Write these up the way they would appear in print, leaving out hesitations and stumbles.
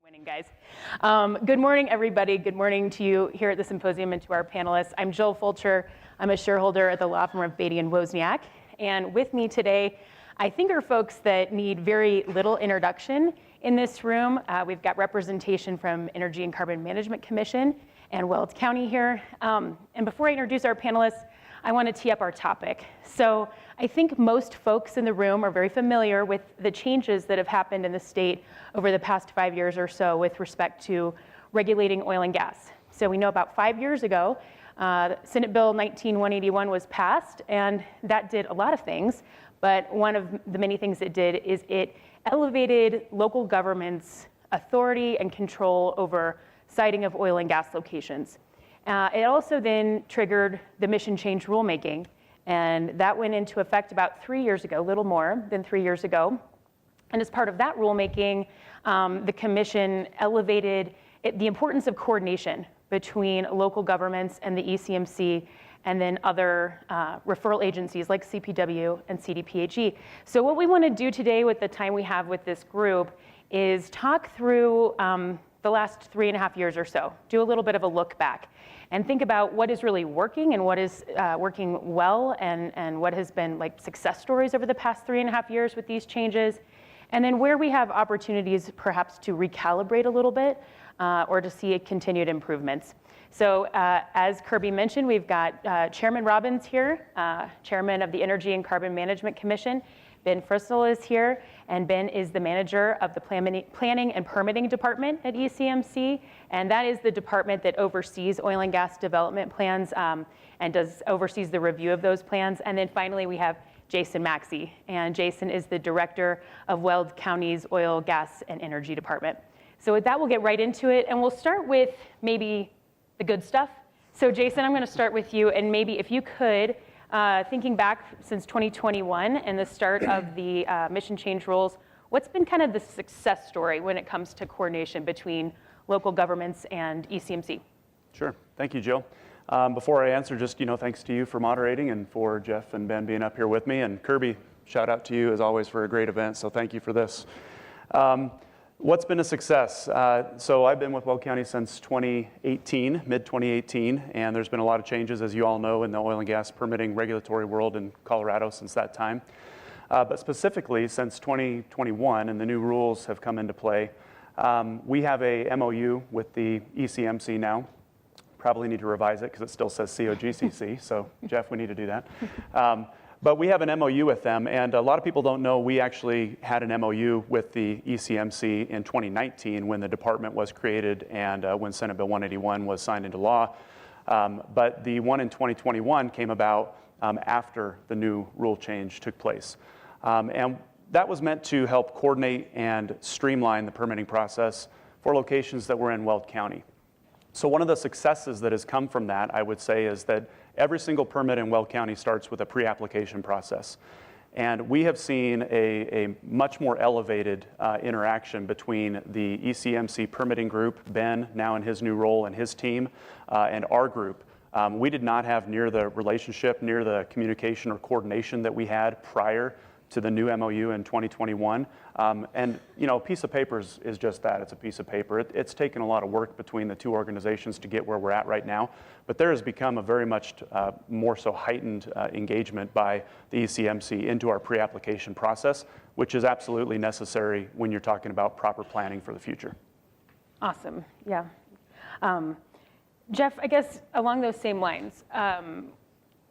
Winning, guys. Good morning, everybody. Good morning to you here at the Symposium and to our panelists. I'm Jill Fulcher. I'm a shareholder at the law firm of Beatty and Wozniak. And with me today, I think are folks that need very little introduction in this room. We've got representation from Energy and Carbon Management Commission and Weld County here. And before I introduce our panelists, I want to tee up our topic. So I think most folks in the room are very familiar with the changes that have happened in the state over the past 5 years or so with respect to regulating oil and gas. So we know about 5 years ago, Senate Bill 19-181 was passed, and that did a lot of things. But one of the many things it did is it elevated local government's authority and control over siting of oil and gas locations. It also then triggered the mission change rulemaking, and that went into effect about 3 years ago, a little more than 3 years ago. And as part of that rulemaking, the commission elevated the importance of coordination between local governments and the ECMC and then other referral agencies like CPW and CDPHE. So what we want to do today with the time we have with this group is talk through the last 3.5 years or so, do a little bit of a look back, and think about what is really working and what is working well and what has been like success stories over the past 3.5 years with these changes, and then where we have opportunities perhaps to recalibrate a little bit or to see continued improvements. So as Kirby mentioned, we've got Chairman Robbins here, Chairman of the Energy and Carbon Management Commission. Ben Frissell is here, and Ben is the manager of the Planning and Permitting Department at ECMC, and that is the department that oversees oil and gas development plans and oversees the review of those plans. And then finally, we have Jason Maxey, and Jason is the director of Weld County's Oil, Gas, and Energy Department. So with that, we'll get right into it, and we'll start with maybe the good stuff. So Jason, I'm going to start with you, and maybe if you could, thinking back since 2021 and the start of the mission change rules, what's been kind of the success story when it comes to coordination between local governments and ECMC? Sure. Thank you, Jill. Before I answer, just thanks to you for moderating and for Jeff and Ben being up here with me. And Kirby, shout out to you as always for a great event. So thank you for this. What's been a success? So I've been with Weld County since 2018, mid-2018, and there's been a lot of changes, as you all know, in the oil and gas permitting regulatory world in Colorado since that time. But specifically, since 2021, and the new rules have come into play, we have a MOU with the ECMC now. Probably need to revise it because it still says COGCC, so Jeff, we need to do that. But we have an MOU with them, and a lot of people don't know we actually had an MOU with the ECMC in 2019 when the department was created and when Senate Bill 181 was signed into law. But the one in 2021 came about after the new rule change took place. And that was meant to help coordinate and streamline the permitting process for locations that were in Weld County. So one of the successes that has come from that, I would say, is that every single permit in Weld County starts with a pre-application process. And we have seen a much more elevated interaction between the ECMC permitting group, Ben, now in his new role, and his team, and our group. We did not have near the relationship, near the communication or coordination that we had prior to the new MOU in 2021. And a piece of paper is just that. It's a piece of paper. It's taken a lot of work between the two organizations to get where we're at right now. But there has become a very much more so heightened engagement by the ECMC into our pre-application process, which is absolutely necessary when you're talking about proper planning for the future. Awesome. Yeah. Jeff, I guess along those same lines,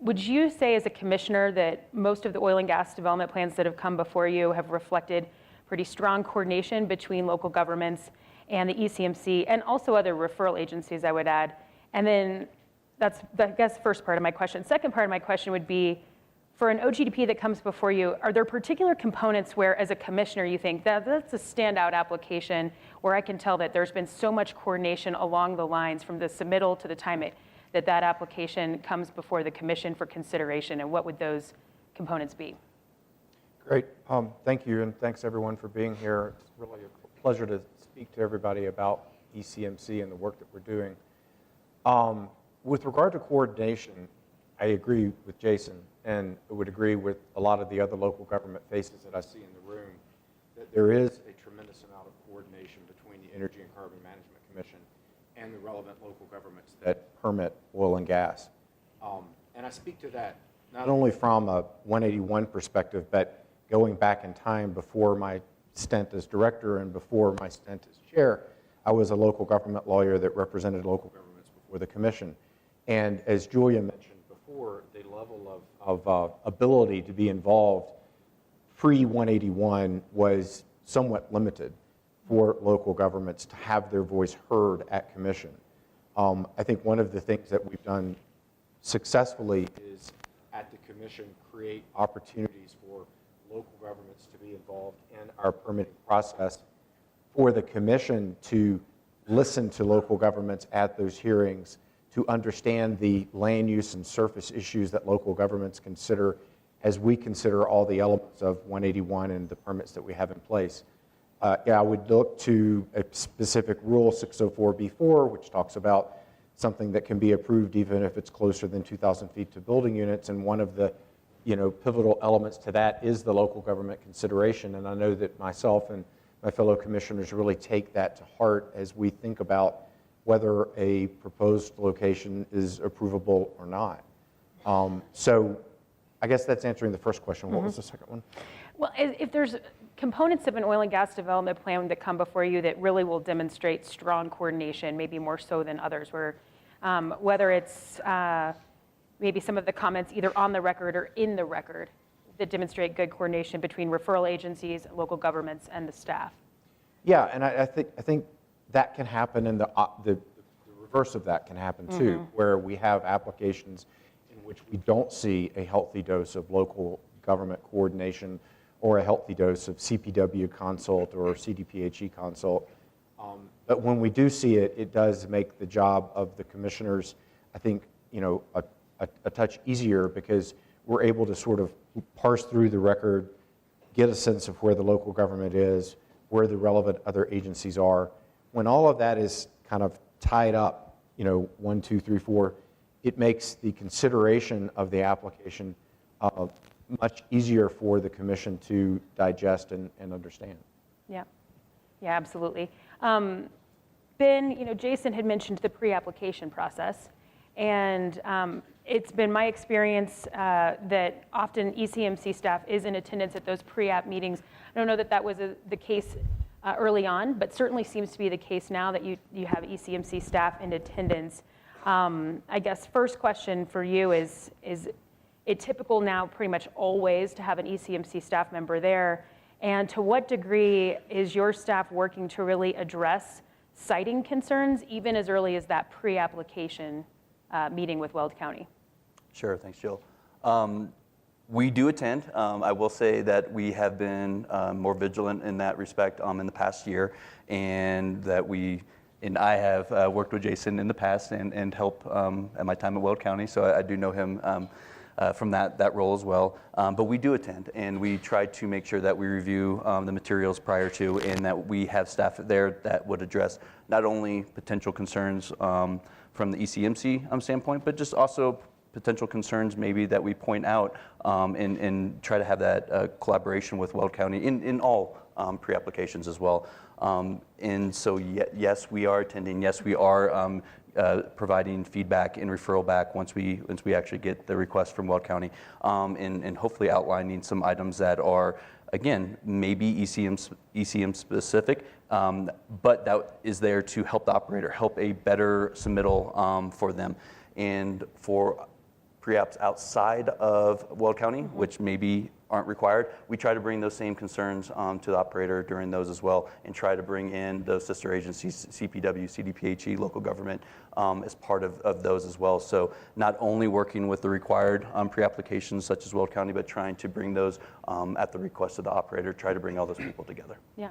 would you say as a commissioner that most of the oil and gas development plans that have come before you have reflected pretty strong coordination between local governments and the ECMC and also other referral agencies, I would add? And then that's, I guess, first part of my question. Second part of my question would be, for an OGDP that comes before you, are there particular components where, as a commissioner, you think that's a standout application where I can tell that there's been so much coordination along the lines from the submittal to the time that application comes before the commission for consideration, and what would those components be? Great. Thank you, and thanks everyone for being here. It's really a pleasure to speak to everybody about ECMC and the work that we're doing. With regard to coordination, I agree with Jason, and I would agree with a lot of the other local government faces that I see in the room, that there is a tremendous amount of coordination between the Energy and and the relevant local governments that permit oil and gas. And I speak to that not only from a 181 perspective, but going back in time before my stint as director and before my stint as chair, I was a local government lawyer that represented local governments before the commission. And as Julia mentioned before, the level of ability to be involved pre-181 was somewhat limited for local governments to have their voice heard at commission. I think one of the things that we've done successfully is at the commission create opportunities for local governments to be involved in our permitting process, for the commission to listen to local governments at those hearings, to understand the land use and surface issues that local governments consider as we consider all the elements of 181 and the permits that we have in place. I would look to a specific rule, 604B4, which talks about something that can be approved even if it's closer than 2,000 feet to building units, and one of the pivotal elements to that is the local government consideration, and I know that myself and my fellow commissioners really take that to heart as we think about whether a proposed location is approvable or not. So I guess that's answering the first question. What was the second one? Well, if there's components of an oil and gas development plan that come before you that really will demonstrate strong coordination, maybe more so than others, where whether it's maybe some of the comments either on the record or in the record that demonstrate good coordination between referral agencies, local governments, and the staff. Yeah, and I think that can happen, and the reverse of that can happen too, where we have applications in which we don't see a healthy dose of local government coordination or a healthy dose of CPW consult or CDPHE consult. But when we do see it, it does make the job of the commissioners, I think, a touch easier, because we're able to sort of parse through the record, get a sense of where the local government is, where the relevant other agencies are. When all of that is kind of tied up, 1, 2, 3, 4, it makes the consideration of the application much easier for the commission to digest and understand. Yeah, absolutely. Ben, Jason had mentioned the pre-application process, and it's been my experience that often ECMC staff is in attendance at those pre-app meetings. I don't know that was the case early on, but certainly seems to be the case now that you have ECMC staff in attendance. I guess first question for you is it typical now pretty much always to have an ECMC staff member there? And to what degree is your staff working to really address siting concerns even as early as that pre-application meeting with Weld County? Sure, thanks, Jill. We do attend. I will say that we have been more vigilant in that respect in the past year, and that I have worked with Jason in the past and helped at my time at Weld County, so I do know him from that role as well. But we do attend, and we try to make sure that we review the materials prior to, and that we have staff there that would address not only potential concerns from the ECMC standpoint, but just also potential concerns maybe that we point out and try to have that collaboration with Weld County in all pre-applications as well. And so yes, we are attending. Yes, we are providing feedback and referral back once we actually get the request from Weld County, and hopefully outlining some items that are, again, maybe ECM specific, but that is there to help the operator, help a better submittal for them. And for pre-apps outside of Weld County, which maybe aren't required, we try to bring those same concerns to the operator during those as well, and try to bring in those sister agencies, CPW, CDPHE, local government, as part of those as well. So not only working with the required pre-applications such as Weld County, but trying to bring those at the request of the operator, try to bring all those people together. Yeah.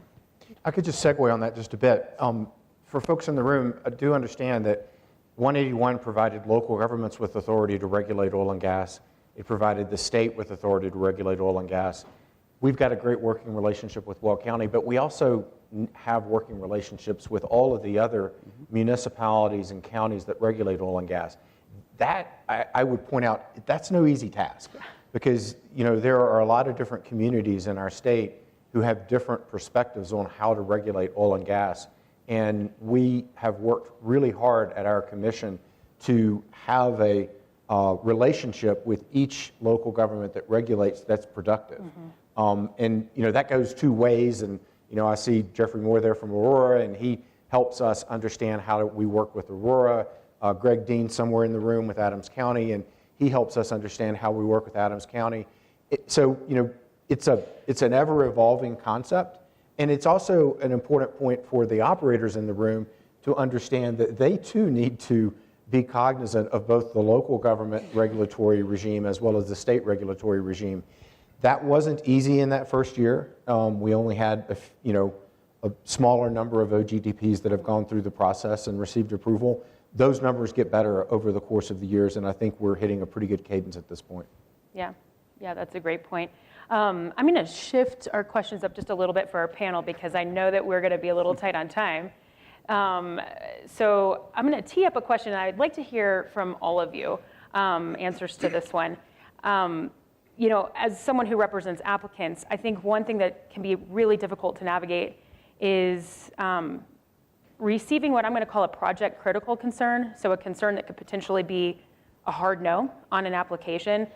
I could just segue on that just a bit. For folks in the room, I do understand that 181 provided local governments with authority to regulate oil and gas. It provided the state with authority to regulate oil and gas. We've got a great working relationship with Weld County, but we also have working relationships with all of the other municipalities and counties that regulate oil and gas. That, I would point out, that's no easy task, because there are a lot of different communities in our state who have different perspectives on how to regulate oil and gas. And we have worked really hard at our commission to have a relationship with each local government that regulates that's productive. And that goes two ways. And I see Jeffrey Moore there from Aurora, and he helps us understand how we work with Aurora. Greg Dean somewhere in the room with Adams County, and he helps us understand how we work with Adams County. So it's an ever-evolving concept, and it's also an important point for the operators in the room to understand that they too need to be cognizant of both the local government regulatory regime as well as the state regulatory regime. That wasn't easy in that first year. We only had a smaller number of OGDPs that have gone through the process and received approval. Those numbers get better over the course of the years, and I think we're hitting a pretty good cadence at this point. Yeah, that's a great point. I'm going to shift our questions up just a little bit for our panel because I know that we're going to be a little tight on time. So I'm going to tee up a question, and I'd like to hear from all of you answers to this one. As someone who represents applicants, I think one thing that can be really difficult to navigate is receiving what I'm going to call a project critical concern, so a concern that could potentially be a hard no on an application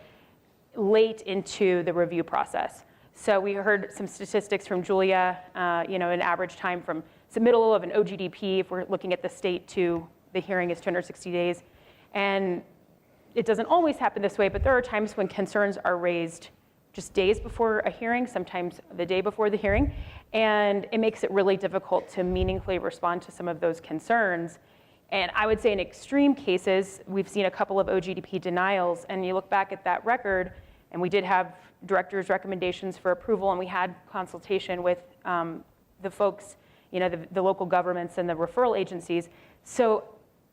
late into the review process. So we heard some statistics from Julia, an average time from submittal of an OGDP, if we're looking at the state, to the hearing is 260 days. And it doesn't always happen this way, but there are times when concerns are raised just days before a hearing, sometimes the day before the hearing, and it makes it really difficult to meaningfully respond to some of those concerns. And I would say in extreme cases, we've seen a couple of OGDP denials, and you look back at that record, and we did have director's recommendations for approval, and we had consultation with the folks, the local governments and the referral agencies. So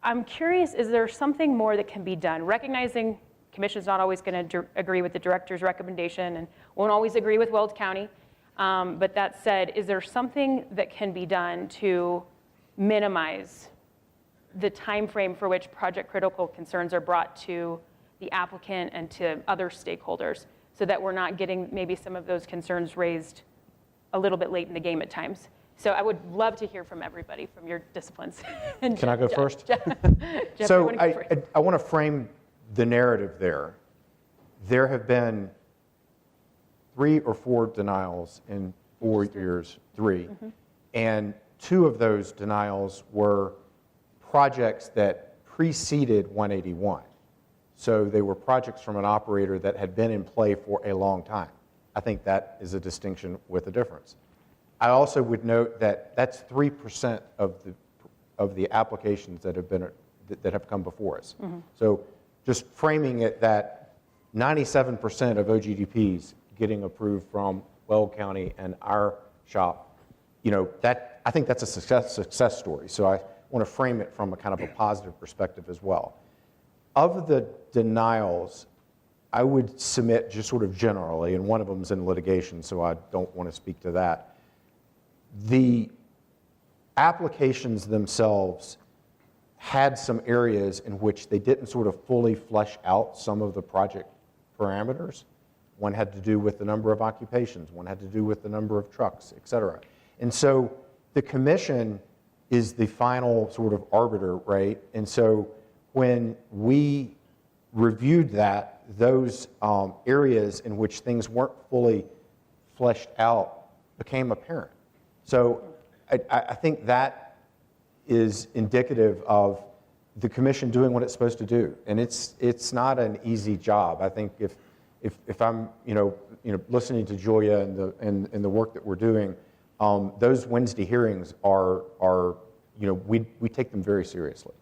I'm curious, is there something more that can be done? Recognizing commission's not always going to agree with the director's recommendation and won't always agree with Weld County. But that said, is there something that can be done to minimize the time frame for which project critical concerns are brought to the applicant and to other stakeholders so that we're not getting maybe some of those concerns raised a little bit late in the game at times? So I would love to hear from everybody from your disciplines. Can I go first? Jeff, So I want to frame the narrative there. There have been 3 or 4 denials in 4 years, 3. And 2 of those denials were projects that preceded 181. So they were projects from an operator that had been in play for a long time. I think that is a distinction with a difference. I also would note that that's 3% of the applications that have come before us. So just framing it that 97% of OGDPs getting approved from Weld County and our shop, that I think that's a success story. So I want to frame it from a kind of a positive perspective as well. Of the denials, I would submit just sort of generally, and one of them is in litigation, so I don't want to speak to that. The applications themselves had some areas in which they didn't sort of fully flesh out some of the project parameters. One had to do with the number of occupations, one had to do with the number of trucks, et cetera. And so the commission is the final sort of arbiter, right? And so when we reviewed that, those areas in which things weren't fully fleshed out became apparent. So I think that is indicative of the commission doing what it's supposed to do, and it's not an easy job. I think if I'm listening to Julia and the work that we're doing, those Wednesday hearings are we take them very seriously.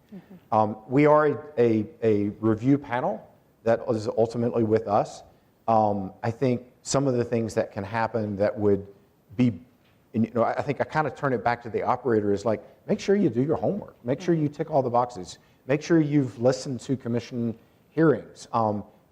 We are a review panel that is ultimately with us. I think some of the things that can happen that would be, I think I kind of turn it back to the operator is like, make sure you do your homework. Make sure you tick all the boxes. Make sure you've listened to commission hearings.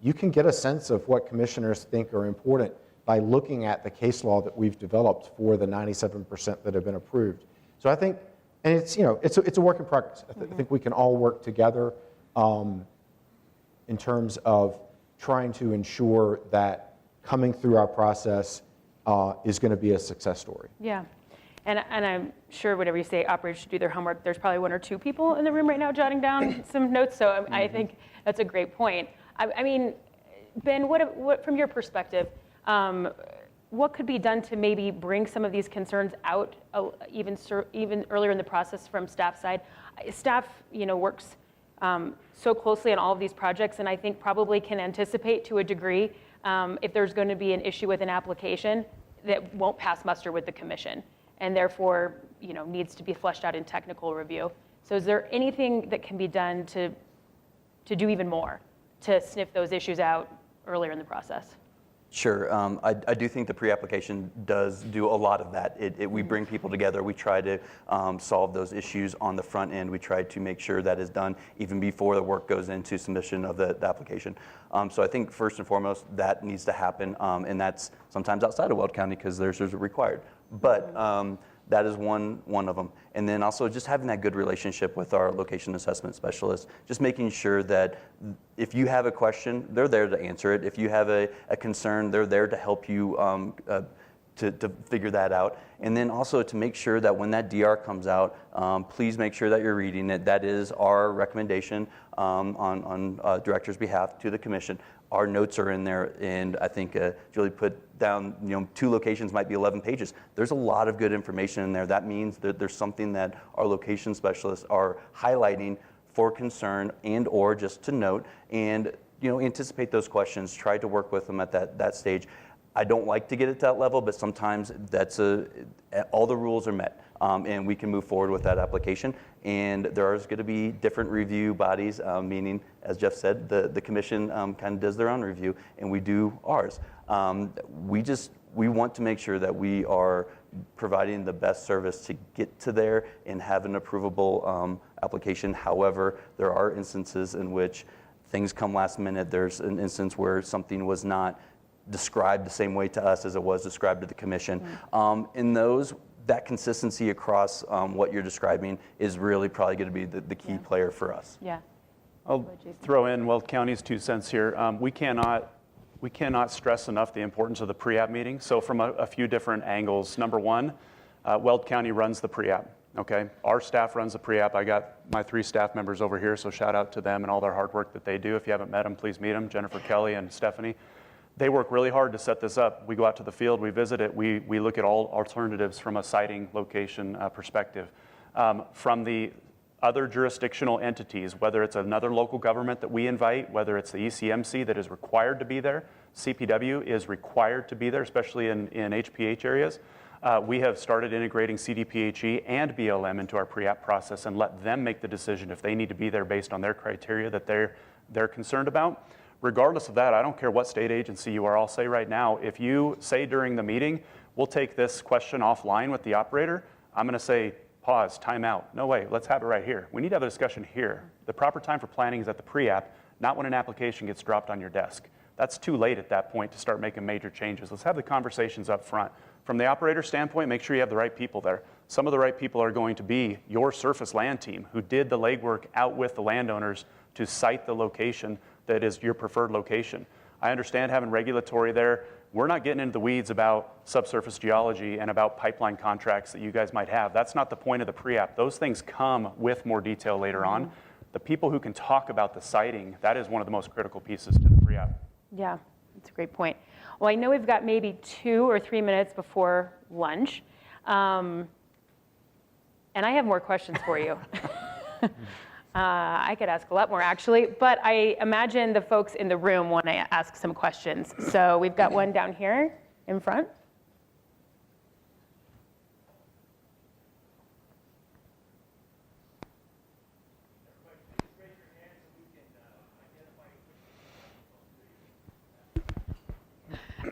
You can get a sense of what commissioners think are important by looking at the case law that we've developed for the 97% that have been approved. So I think, and it's a work in progress. I think we can all work together in terms of trying to ensure that coming through our process is going to be a success story. Yeah. and I'm sure whenever you say operators should do their homework, there's probably 1 or 2 people in the room right now jotting down some notes. So I think that's a great point. I mean, Ben, what from your perspective, what could be done to maybe bring some of these concerns out even earlier in the process from staff side? Staff, works so closely on all of these projects, and I think probably can anticipate to a degree if there's going to be an issue with an application that won't pass muster with the commission, and therefore, needs to be fleshed out in technical review. So is there anything that can be done to do even more to sniff those issues out earlier in the process? Sure. I do think the pre-application does do a lot of that. We bring people together. We try to solve those issues on the front end. We try to make sure that is done even before the work goes into submission of the application. So I think first and foremost, that needs to happen, and that's sometimes outside of Weld County because theirs is required. But that is one of them. And then also just having that good relationship with our location assessment specialists, just making sure that if you have a question, they're there to answer it. If you have a concern, they're there to help you to figure that out. And then also to make sure that when that DR comes out, please make sure that you're reading it. That is our recommendation on director's behalf to the commission. Our notes are in there, and I think Julie put down, 2 locations might be 11 pages. There's a lot of good information in there. That means that there's something that our location specialists are highlighting for concern and or just to note, and anticipate those questions, try to work with them at that stage. I don't like to get at that level, but sometimes that's all the rules are met, and we can move forward with that application. And there is going to be different review bodies, meaning, as Jeff said, the commission kind of does their own review, and we do ours. We want to make sure that we are providing the best service to get to there and have an approvable application. However, there are instances in which things come last minute. There's an instance where something was not described the same way to us as it was described to the commission. In those, that consistency across what you're describing is really probably going to be the key player for us. Yeah. I'll throw in Weld County's 2 cents here. We cannot stress enough the importance of the pre-app meeting. So from a few different angles. Number one, Weld County runs the pre-app. Okay, our staff runs the pre-app. I got my 3 staff members over here, so shout out to them and all their hard work that they do. If you haven't met them, please meet them. Jennifer, Kelly, and Stephanie. They work really hard to set this up. We go out to the field, we visit it, we look at all alternatives from a siting location perspective. From the other jurisdictional entities, whether it's another local government that we invite, whether it's the ECMC that is required to be there, CPW is required to be there, especially in HPH areas. We have started integrating CDPHE and BLM into our pre-app process and let them make the decision if they need to be there based on their criteria that they're concerned about. Regardless of that, I don't care what state agency you are. I'll say right now, if you say during the meeting, we'll take this question offline with the operator, I'm going to say, pause, time out. No way, let's have it right here. We need to have a discussion here. The proper time for planning is at the pre-app, not when an application gets dropped on your desk. That's too late at that point to start making major changes. Let's have the conversations up front. From the operator standpoint, make sure you have the right people there. Some of the right people are going to be your surface land team who did the legwork out with the landowners to site the location that is your preferred location. I understand having regulatory there. We're not getting into the weeds about subsurface geology and about pipeline contracts that you guys might have. That's not the point of the pre-app. Those things come with more detail later on. The people who can talk about the siting, that is one of the most critical pieces to the pre-app. Yeah, that's a great point. Well, I know we've got maybe 2 or 3 minutes before lunch, and I have more questions for you. I could ask a lot more, actually, but I imagine the folks in the room want to ask some questions. So we've got one down here in front.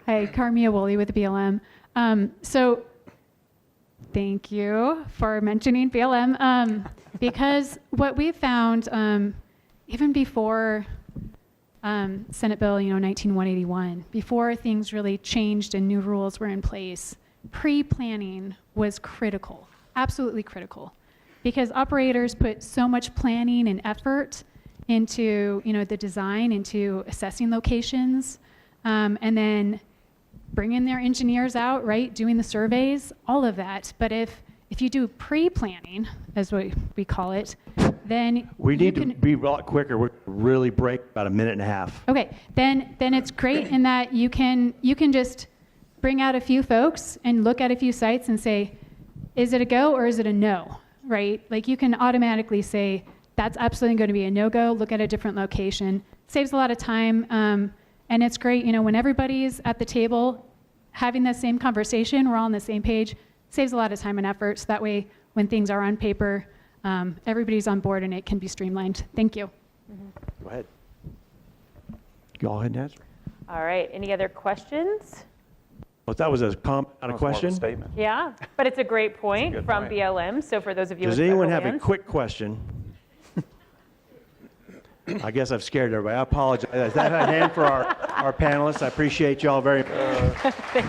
Hi, Carmia Woolley with BLM. So thank you for mentioning BLM, because what we found, even before Senate Bill 19181, before things really changed and new rules were in place, pre-planning was critical, absolutely critical, because operators put so much planning and effort into the design, into assessing locations, and then bringing their engineers out, right, doing the surveys, all of that. But if you do pre-planning, as we call it, then We you need can, to be a lot quicker. We're really break about a minute and a half. okay, then it's great in that you can just bring out a few folks and look at a few sites and say, is it a go or is it a no, right? Like you can automatically say, that's absolutely going to be a no-go, look at a different location. Saves a lot of time, and it's great, when everybody's at the table having the same conversation, we're all on the same page, saves a lot of time and effort, so that way when things are on paper, everybody's on board and it can be streamlined. Thank you. Go ahead. Go ahead and answer. All right, any other questions? Well, that was a comment, not a That was more of question. statement. Yeah, but it's a great point good from point. BLM, so for those of you Does with anyone federal have a lands- quick question? I guess I've scared everybody. I apologize. Is that a hand for our panelists? I appreciate y'all very much.